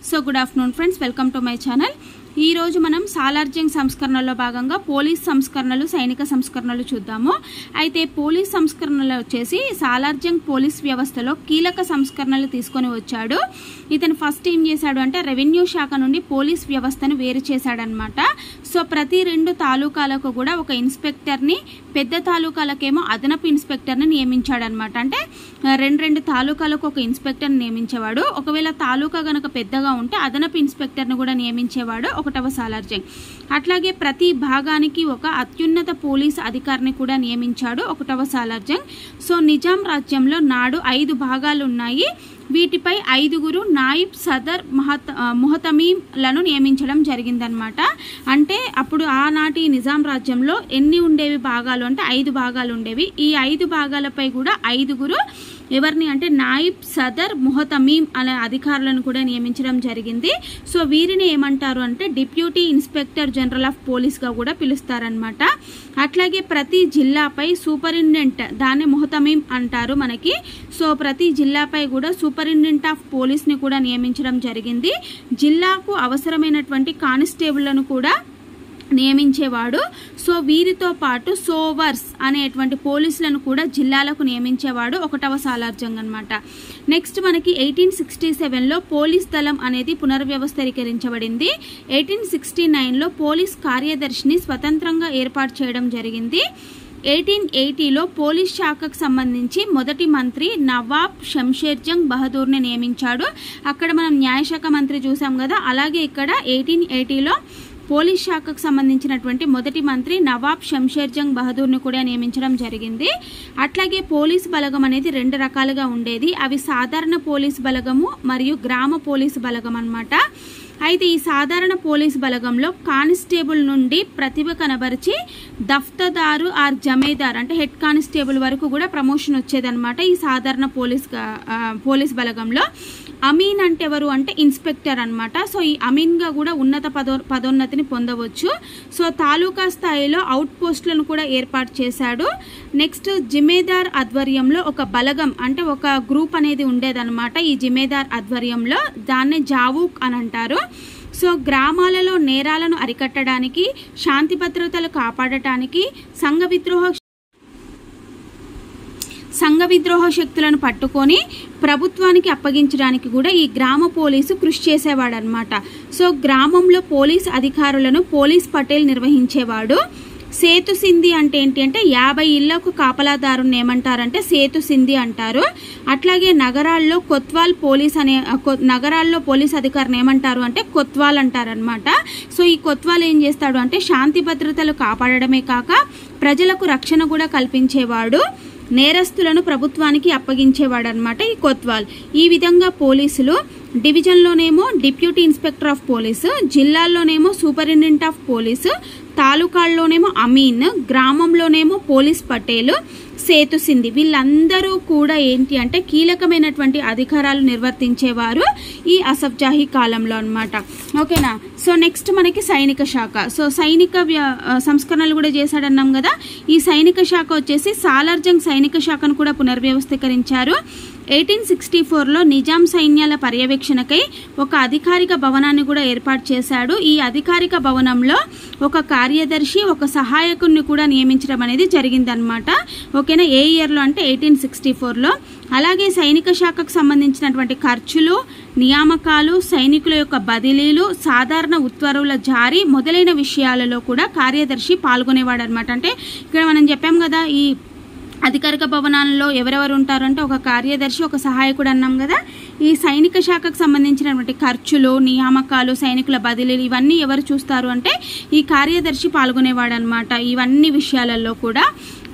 So good afternoon friends, welcome to my channel. ఈ రోజు మనం సాలార్జంగ్ సంస్కరణలో భాగంగా పోలీస్ సంస్కరణలు, సైనిక సంస్కరణలు చూద్దాము. అయితే పోలీస్ సంస్కరణలు వచ్చేసి సాలార్జంగ్ పోలీస్ వ్యవస్థలో కీలక సంస్కరణలు తీసుకొని వచ్చాడు. ఇతను ఫస్ట్ ఏం చేశాడు అంటే రెవెన్యూ శాఖ నుండి పోలీస్ వ్యవస్థను వేరు చేశాడనమాట. సో ప్రతి 2 తాలూకాలకు కూడా ఒక ఇన్స్పెక్టర్ని, పెద్ద తాలూకాలకేమో అదనపు ఇన్స్పెక్టర్ని నియమించాడనమాట. అంటే 2 తాలూకాలకు ఒక ఇన్స్పెక్టర్ని నియమించేవాడు. ఒకవేళ తాలూకా గనక పెద్దగా ఉంటే అదనపు ఇన్స్పెక్టర్ను కూడా నియమించేవాడు 1వ సాలార్జంగ్. అట్లాగే ప్రతి భాగానికి ఒక అత్యున్నత పోలీస్ అధికారిని కూడా నియమించాడు 1వ సాలార్జంగ్. సో నిజాం రాజ్యంలో నాడు 5 భాగాలు ఉన్నాయి. వీటిపై 5 నాయిబ్ సదర్ ముహతమీంలను నియమించడం జరిగిందనమాట. అంటే అప్పుడు ఆనాటి నిజాం రాజ్యంలో ఎన్ని ఉండేవి భాగాలు అంటే 5 భాగాలు ఉండేవి. ఈ 5 భాగాలపై కూడా 5 ఎవరిని అంటే నాయిబ్ సదర్ ముహతమీం అనే అధికారులను కూడా నియమించడం జరిగింది. సో వీరిని ఏమంటారు అంటే డిప్యూటీ ఇన్స్పెక్టర్ జనరల్ ఆఫ్ పోలీస్గా కూడా పిలుస్తారనమాట. అట్లాగే ప్రతి జిల్లాపై సూపరింటెండెంట్, దాన్ని ముహతమీం అంటారు మనకి. సో ప్రతి జిల్లాపై కూడా సూపరింటెండెంట్ ఆఫ్ పోలీస్ని కూడా నియమించడం జరిగింది. జిల్లాకు అవసరమైనటువంటి కానిస్టేబుళ్లను కూడా నియమించేవాడు. సో వీరితో పాటు సోవర్స్ అనేటువంటి పోలీసులను కూడా జిల్లాలకు నియమించేవాడు 1వ సాలార్జంగ్ అనమాట. నెక్స్ట్ మనకి 1867లో పోలీస్ దళం అనేది పునర్వ్యవస్థీకరించబడింది. 1869లో పోలీస్ కార్యదర్శిని స్వతంత్రంగా ఏర్పాటు చేయడం జరిగింది. 1880లో పోలీస్ శాఖకు సంబంధించి మొదటి మంత్రి నవాబ్ షంషేర్జంగ్ బహదూర్ని నియమించాడు. అక్కడ మనం న్యాయశాఖ మంత్రి చూసాం కదా, అలాగే ఇక్కడ 1880లో పోలీస్ శాఖకు సంబంధించినటువంటి మొదటి మంత్రి నవాబ్ షంషేర్జంగ్ బహదూర్ని కూడా నియమించడం జరిగింది. అట్లాగే పోలీస్ బలగం అనేది 2 రకాలుగా ఉండేది. అవి సాధారణ పోలీస్ బలగము మరియు గ్రామ పోలీస్ బలగం అన్నమాట. అయితే ఈ సాధారణ పోలీస్ బలగంలో కానిస్టేబుల్ నుండి ప్రతిభ కనబరిచి దఫ్తదారు ఆర్ జమేదార్ అంటే హెడ్ కానిస్టేబుల్ వరకు కూడా ప్రమోషన్ వచ్చేదన్నమాట ఈ సాధారణ పోలీస్ బలగంలో. అమీన్ అంటే ఎవరు అంటే ఇన్స్పెక్టర్ అన్నమాట. సో ఈ అమీన్గా కూడా ఉన్నత పదోన్నతిని పొందవచ్చు. సో తాలూకా స్థాయిలో అవుట్ పోస్టులను కూడా ఏర్పాటు చేశాడు. నెక్స్ట్ జిమేదార్ ఆధ్వర్యంలో ఒక బలగం అంటే ఒక గ్రూప్ అనేది ఉండేదన్నమాట. ఈ జిమేదార్ ఆధ్వర్యంలో దాన్నే జావూక్ అని అంటారు. సో గ్రామాలలో నేరాలను అరికట్టడానికి, శాంతి భద్రతలు కాపాడటానికి, సంఘ విద్రోహ శక్తులను పట్టుకొని ప్రభుత్వానికి అప్పగించడానికి కూడా ఈ గ్రామ పోలీసు కృషి చేసేవాడనమాట. సో గ్రామంలో పోలీస్ అధికారులను పోలీస్ పటేల్ నిర్వహించేవాడు. సేతు సింధి అంటే ఏంటి అంటే 50 ఇళ్లకు కాపలాదారుని ఏమంటారంటే సేతు సింధి అంటారు. అట్లాగే నగరాల్లో కొత్వాల్ పోలీస్ అనే నగరాల్లో పోలీస్ అధికారిని ఏమంటారు అంటే కొత్వాల్ అంటారనమాట. సో ఈ కొత్వాల్ ఏం చేస్తాడు అంటే శాంతి భద్రతలు కాపాడడమే కాక ప్రజలకు రక్షణ కూడా కల్పించేవాడు. నేరస్తులను ప్రభుత్వానికి అప్పగించేవాడు అనమాట ఈ కొత్వాల్. ఈ విధంగా పోలీసులు డివిజన్లోనేమో డిప్యూటీ ఇన్స్పెక్టర్ ఆఫ్ పోలీసు, జిల్లాల్లోనేమో సూపరింటెండెంట్ ఆఫ్ పోలీసు, తాలూకాల్లోనేమో అమీన్, గ్రామంలోనేమో పోలీస్ పటేలు, సేతు సింధి, వీళ్ళందరూ కూడా ఏంటి అంటే కీలకమైనటువంటి అధికారాలు నిర్వర్తించేవారు ఈ అసఫ్జాహీ కాలంలో అనమాట. ఓకేనా. సో నెక్స్ట్ మనకి సైనిక శాఖ. సో సైనిక సంస్కరణలు కూడా చేశాడన్నాం కదా. ఈ సైనిక శాఖ వచ్చేసి సాలార్జంగ్ సైనిక శాఖను కూడా పునర్వ్యవస్థీకరించారు. 1864లో నిజాం సైన్యాల పర్యవేక్షణకై ఒక అధికారిక భవనాన్ని కూడా ఏర్పాటు చేశాడు. ఈ అధికారిక భవనంలో ఒక కార్యదర్శి, ఒక సహాయకుడిని కూడా నియమించడం అనేది జరిగిందనమాట. ఓకేనా. ఏ ఇయర్లో అంటే 1864లో. అలాగే సైనిక శాఖకు సంబంధించినటువంటి ఖర్చులు, నియామకాలు, సైనికుల యొక్క బదిలీలు, సాధారణ ఉత్తర్వుల జారీ మొదలైన విషయాలలో కూడా కార్యదర్శి పాల్గొనేవాడు అనమాట. అంటే ఇక్కడ మనం చెప్పాం కదా, ఈ అధికారిక భవనాల్లో ఎవరెవరు ఉంటారంటే ఒక కార్యదర్శి, ఒక సహాయకుడు అన్నాం కదా. ఈ సైనిక శాఖకు సంబంధించినటువంటి ఖర్చులు, నియామకాలు, సైనికుల బదిలీలు ఇవన్నీ ఎవరు చూస్తారు అంటే ఈ కార్యదర్శి పాల్గొనేవాడు అనమాట ఇవన్నీ విషయాలలో కూడా.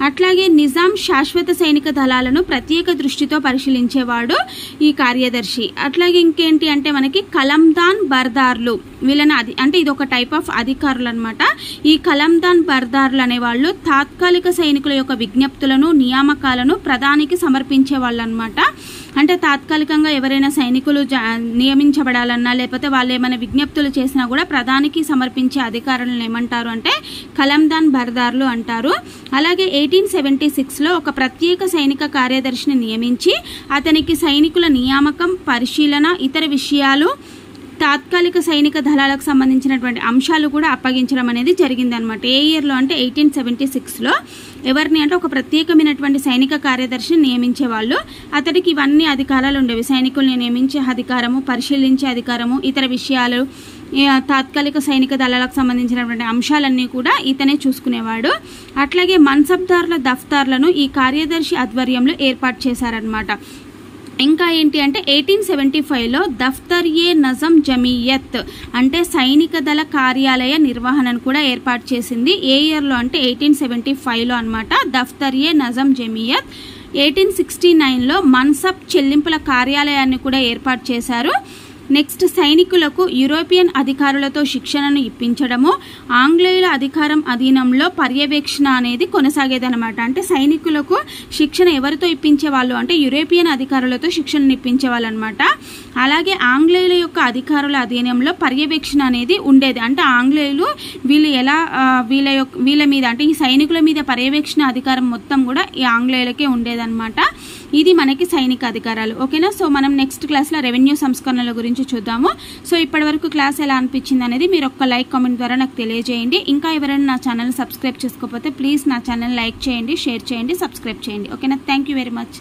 అట్లాగే నిజాం శాశ్వత సైనిక దళాలను ప్రత్యేక దృష్టితో పరిశీలించేవాడు ఈ కార్యదర్శి. అట్లాగే ఇంకేంటి అంటే మనకి కలందాన్ బర్దార్లు, వీళ్ళని అంటే ఇది ఒక టైప్ ఆఫ్ అధికారులు అనమాట. ఈ కలందాన్ బర్దార్లు అనేవాళ్ళు తాత్కాలిక సైనికుల యొక్క విజ్ఞప్తులను, నియామకాలను ప్రధానికి సమర్పించే వాళ్ళు అనమాట. అంటే తాత్కాలికంగా ఎవరైనా సైనికులు నియమించబడాలన్నా లేకపోతే వాళ్ళు ఏమైనా విజ్ఞప్తులు చేసినా కూడా ప్రధానికి సమర్పించే అధికారులను ఏమంటారు అంటే కలందాన్ బర్దార్లు అంటారు. అలాగే 1876లో ఒక ప్రత్యేక సైనిక కార్యదర్శిని నియమించి అతనికి సైనికుల నియామకం, పరిశీలన, ఇతర విషయాలు తాత్కాలిక సైనిక దళాలకు సంబంధించినటువంటి అంశాలు కూడా అప్పగించడం అనేది జరిగిందనమాట. ఏ ఇయర్లో అంటే 1876లో. ఎవరిని అంటే ఒక ప్రత్యేకమైనటువంటి సైనిక కార్యదర్శిని నియమించేవాళ్ళు. అతడికి ఇవన్నీ అధికారాలు ఉండేవి. సైనికుల్ని నియమించే అధికారము, పరిశీలించే అధికారము, ఇతర విషయాలు, తాత్కాలిక సైనిక దళాలకు సంబంధించినటువంటి అంశాలన్నీ కూడా ఇతనే చూసుకునేవాడు. అట్లాగే మన్సబ్దార్ల దఫ్తార్లను ఈ కార్యదర్శి ఆధ్వర్యంలో ఏర్పాటు చేశారనమాట. ఇంకా ఏంటి అంటే 1875లో దఫ్తర్-ఏ-నజం జమీయత్ అంటే సైనిక దళ కార్యాలయ నిర్వహణను కూడా ఏర్పాటు చేసింది. ఏ ఇయర్లో అంటే 1875లో అనమాట. దఫ్తర్-ఏ-నజం జమీయత్. 1869లో మన్సబ్ చెల్లింపుల కార్యాలయాన్ని కూడా ఏర్పాటు చేశారు. నెక్స్ట్ సైనికులకు యూరోపియన్ అధికారులతో శిక్షణను ఇప్పించడము, ఆంగ్లేయుల అధికారం అధీనంలో పర్యవేక్షణ అనేది కొనసాగేదనమాట. అంటే సైనికులకు శిక్షణ ఎవరితో ఇప్పించేవాళ్ళు అంటే యూరోపియన్ అధికారులతో శిక్షణను ఇప్పించేవాళ్ళు అనమాట. అలాగే ఆంగ్లేయుల యొక్క అధికారుల అధీనంలో పర్యవేక్షణ అనేది ఉండేది. అంటే ఆంగ్లేయులు వీళ్ళు ఎలా వీళ్ళ మీద అంటే ఈ సైనికుల మీద పర్యవేక్షణ అధికారం మొత్తం కూడా ఈ ఆంగ్లేయులకే ఉండేదన్నమాట. ఇది మనకి సైనిక అధికారాలు. ఓకేనా. సో మనం నెక్స్ట్ క్లాస్లో రెవెన్యూ సంస్కరణల గురించి చూద్దాము. సో ఇప్పటి వరకు క్లాస్ ఎలా అనిపించింది అనేది మీరు ఒక్క లైక్ కామెంట్ ద్వారా నాకు తెలియజేయండి. ఇంకా ఎవరైనా నా ఛానల్ సబ్స్క్రైబ్ చేసుకోకపోతే ప్లీజ్ నా ఛానల్ లైక్ చేయండి, షేర్ చేయండి, సబ్స్క్రైబ్ చేయండి. ఓకేనా. Thank you very much.